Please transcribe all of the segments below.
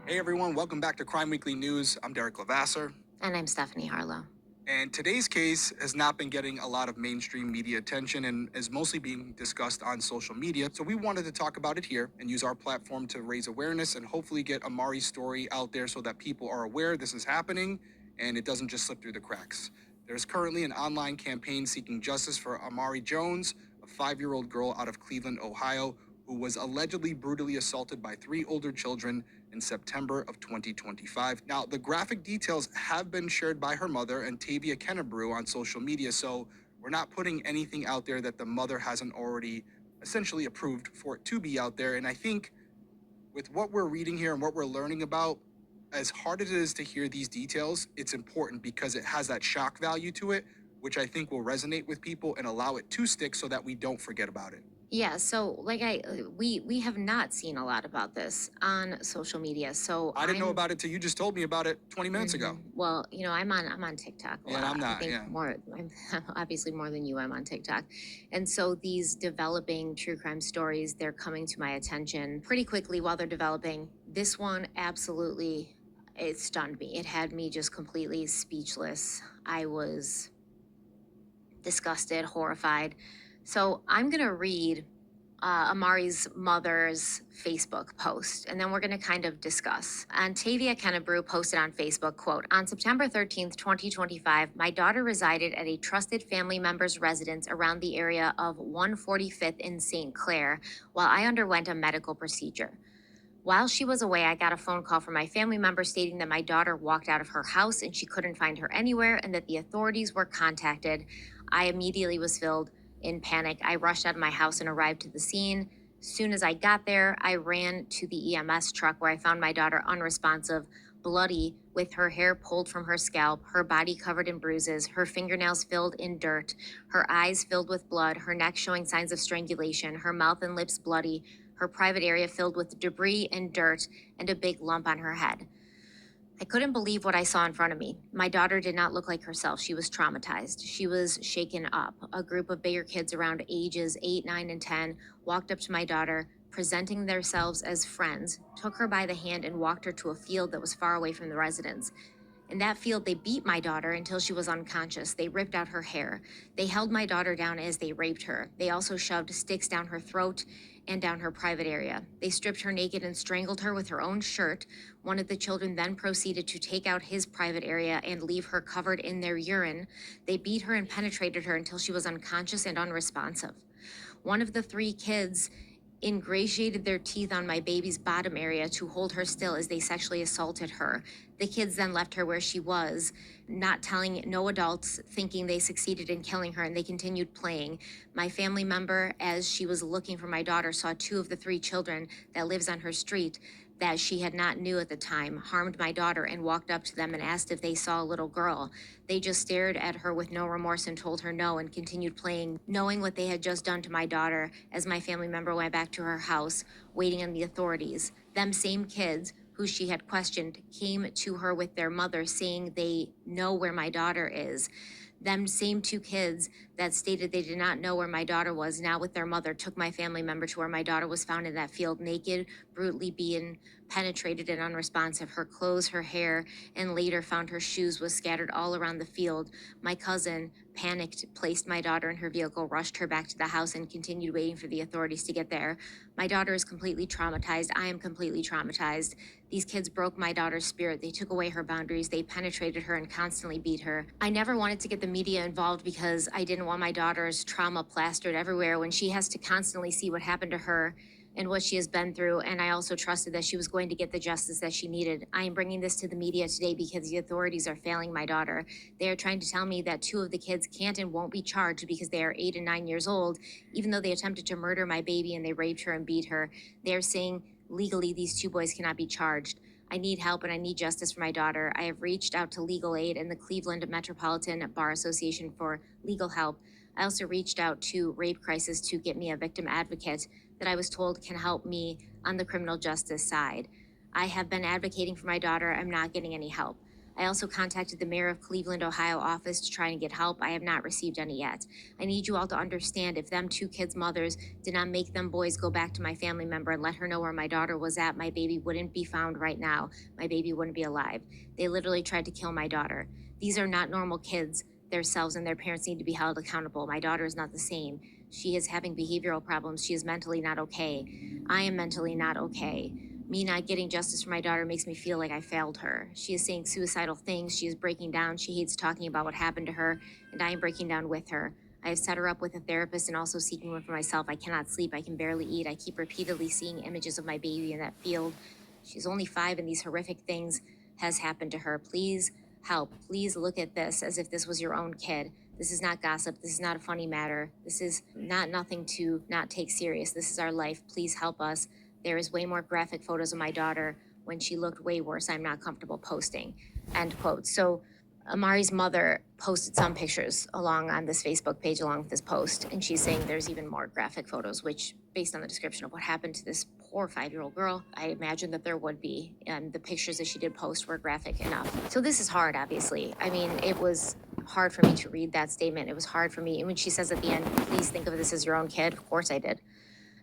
Hey everyone, welcome back to Crime Weekly News. I'm Derek Lavasser, And I'm Stephanie Harlow. and today's case has not been getting a lot of mainstream media attention and is mostly being discussed on social media. So we wanted to talk about it here and use our platform to raise awareness and hopefully get Amari's story out there so that people are aware this is happening and it doesn't just slip through the cracks. There's currently an online campaign seeking justice for Amari Jones, a 5-year-old girl out of Cleveland, Ohio, who was allegedly brutally assaulted by 3 older children in September of 2025. Now, the graphic details have been shared by her mother and Tavia Kennebrew on social media, so we're not putting anything out there that the mother hasn't already essentially approved for it to be out there. And I think with what we're reading here and what we're learning about, as hard as it is to hear these details, it's important because it has that shock value to it, which I think will resonate with people and allow it to stick so that we don't forget about it. Yeah, so we have not seen a lot about this on social media. So I didn't know about it till you just told me about it 20 minutes ago. well, I'm on TikTok a Yeah, and I'm lot. I not. think Yeah. more I'm obviously more than you I'm on TikTok. And so these developing true crime stories, they're coming to my attention pretty quickly while they're developing. This one absolutely it stunned me. It had me just completely speechless. I was disgusted, horrified. So I'm going to read Amari's mother's Facebook post, and then we're going to kind of discuss. And Tavia Kennebrew posted on Facebook, quote, on September 13th, 2025, my daughter resided at a trusted family member's residence around the area of 145th in St. Clair while I underwent a medical procedure. While she was away, I got a phone call from my family member stating that my daughter walked out of her house and she couldn't find her anywhere and that the authorities were contacted. I immediately was filled in panic. I rushed out of my house and arrived to the scene. Soon as I got there, I ran to the EMS truck where I found my daughter unresponsive, bloody, with her hair pulled from her scalp, her body covered in bruises, her fingernails filled in dirt, her eyes filled with blood, her neck showing signs of strangulation, her mouth and lips bloody, her private area filled with debris and dirt, and a big lump on her head. I couldn't believe what I saw in front of me. My daughter did not look like herself. She was traumatized. She was shaken up. A group of bigger kids around ages 8, 9, and 10 walked up to my daughter, presenting themselves as friends, took her by the hand, and walked her to a field that was far away from the residence. In that field, they beat my daughter until she was unconscious. They ripped out her hair. They held my daughter down as they raped her. They also shoved sticks down her throat and down her private area. They stripped her naked and strangled her with her own shirt. One of the children then proceeded to take out his private area and leave her covered in their urine. They beat her and penetrated her until she was unconscious and unresponsive. One of the three kids ingratiated their teeth on my baby's bottom area to hold her still as they sexually assaulted her. The kids then left her where she was, not telling no adults, thinking they succeeded in killing her, and they continued playing. My family member, as she was looking for my daughter, saw two of the three children that lives on her street that she had not knew at the time harmed my daughter and walked up to them and asked if they saw a little girl. They just stared at her with no remorse and told her no and continued playing, knowing what they had just done to my daughter as my family member went back to her house, waiting on the authorities. Them same kids who she had questioned came to her with their mother saying they know where my daughter is. Them same two kids that stated they did not know where my daughter was, now with their mother, took my family member to where my daughter was found in that field, naked, brutally being penetrated and unresponsive. Her clothes, her hair, and later found her shoes was scattered all around the field. My cousin, panicked, placed my daughter in her vehicle, rushed her back to the house, and continued waiting for the authorities to get there. My daughter is completely traumatized. I am completely traumatized. These kids broke my daughter's spirit. They took away her boundaries. They penetrated her and constantly beat her. I never wanted to get the media involved because I didn't want my daughter's trauma plastered everywhere when she has to constantly see what happened to her and what she has been through. And I also trusted that she was going to get the justice that she needed. I am bringing this to the media today because the authorities are failing my daughter. They are trying to tell me that two of the kids can't and won't be charged because they are 8 and 9 years old, even though they attempted to murder my baby and they raped her and beat her. They are saying legally these two boys cannot be charged. I need help and I need justice for my daughter. I have reached out to legal aid and the Cleveland Metropolitan Bar Association for legal help. I also reached out to Rape Crisis to get me a victim advocate that I was told can help me on the criminal justice side. I have been advocating for my daughter. I'm not getting any help. I also contacted the mayor of Cleveland, Ohio office to try and get help. I have not received any yet. I need you all to understand, if them two kids' mothers did not make them boys go back to my family member and let her know where my daughter was at, my baby wouldn't be found right now. My baby wouldn't be alive. They literally tried to kill my daughter. These are not normal kids themselves, and their parents need to be held accountable. My daughter is not the same. She is having behavioral problems. She is mentally not okay. I am mentally not okay. Me not getting justice for my daughter makes me feel like I failed her. She is saying suicidal things. She is breaking down. She hates talking about what happened to her, and I am breaking down with her. I have set her up with a therapist and also seeking one for myself. I cannot sleep. I can barely eat. I keep repeatedly seeing images of my baby in that field. She's only 5, and these horrific things has happened to her. Please help. Please look at this as if this was your own kid. This is not gossip. This is not a funny matter. This is not nothing to not take serious. This is our life. Please help us. There is way more graphic photos of my daughter when she looked way worse. I'm not comfortable posting. End quote. So Amari's mother posted some pictures along on this Facebook page along with this post, and she's saying there's even more graphic photos, which, based on the description of what happened to this poor 5-year-old girl, I imagine that there would be, and the pictures that she did post were graphic enough. So this is hard, obviously. I mean, it was hard for me to read that statement. It was hard for me. And when she says at the end, please think of this as your own kid, of course I did.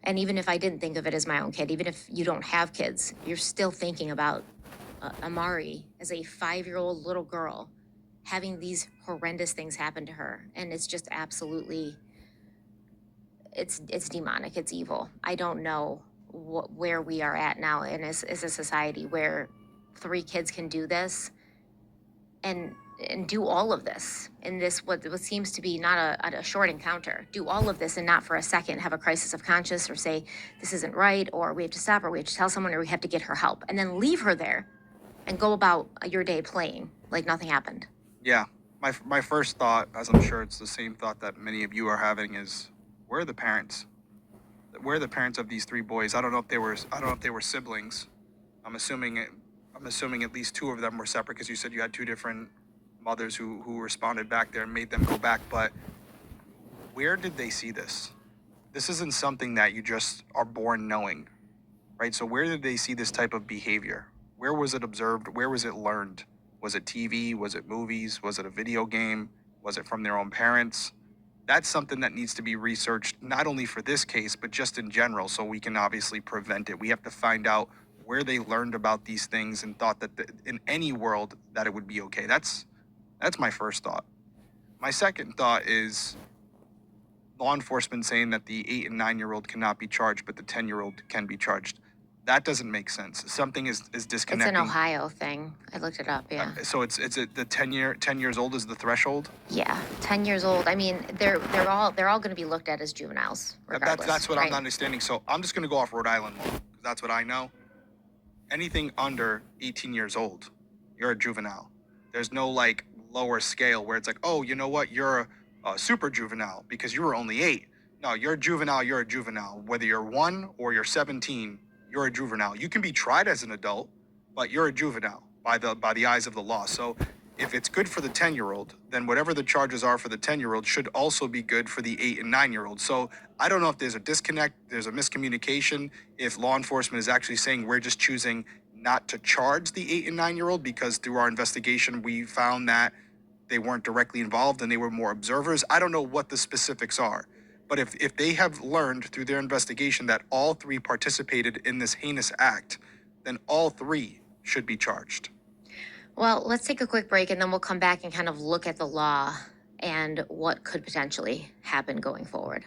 And even if I didn't think of it as my own kid, even if you don't have kids, you're still thinking about Amari as a 5-year-old little girl having these horrendous things happen to her. And it's just absolutely, it's demonic, it's evil. I don't know where we are at now in as a society where 3 kids can do this and do all of this in this what seems to be not a short encounter. Do all of this and not for a second have a crisis of conscience or say this isn't right, or we have to stop, or we have to tell someone, or we have to get her help, and then leave her there and go about your day playing like nothing happened. Yeah, my first thought, as I'm sure it's the same thought that many of you are having, is where are the parents? Where are the parents of these 3 boys? I don't know if they were siblings. I'm assuming at least 2 of them were separate, because you said you had 2 different mothers who responded back there and made them go back. But where did they see this? This isn't something that you just are born knowing, right? So where did they see this type of behavior? Where was it observed? Where was it learned? Was it TV? Was it movies? Was it a video game? Was it from their own parents? That's something that needs to be researched, not only for this case, but just in general, so we can obviously prevent it. We have to find out where they learned about these things and thought that in any world that it would be okay. That's my first thought. My second thought is law enforcement saying that the 8 and 9-year-old cannot be charged, but the 10-year-old can be charged. That doesn't make sense. Something is disconnecting. It's an Ohio thing. I looked it up, yeah. So it's the 10 years old is the threshold. Yeah, 10 years old. I mean, they're all going to be looked at as juveniles, regardless. That's what right? I'm not understanding. So I'm just going to go off Rhode Island law, because that's what I know. Anything under 18 years old, you're a juvenile. There's no like lower scale where it's like, oh, you know what, you're a super juvenile because you were only 8. No, you're a juvenile. You're a juvenile. Whether you're 1 or you're 17, you're a juvenile. You can be tried as an adult, but you're a juvenile by the eyes of the law. So if it's good for the 10-year-old, then whatever the charges are for the 10-year-old should also be good for the 8 and 9-year-old. So I don't know if there's a disconnect, there's a miscommunication, if law enforcement is actually saying we're just choosing not to charge the 8 and 9-year-old because through our investigation we found that they weren't directly involved and they were more observers. I don't know what the specifics are. But if they have learned through their investigation that all 3 participated in this heinous act, then all 3 should be charged. Well, let's take a quick break and then we'll come back and kind of look at the law and what could potentially happen going forward.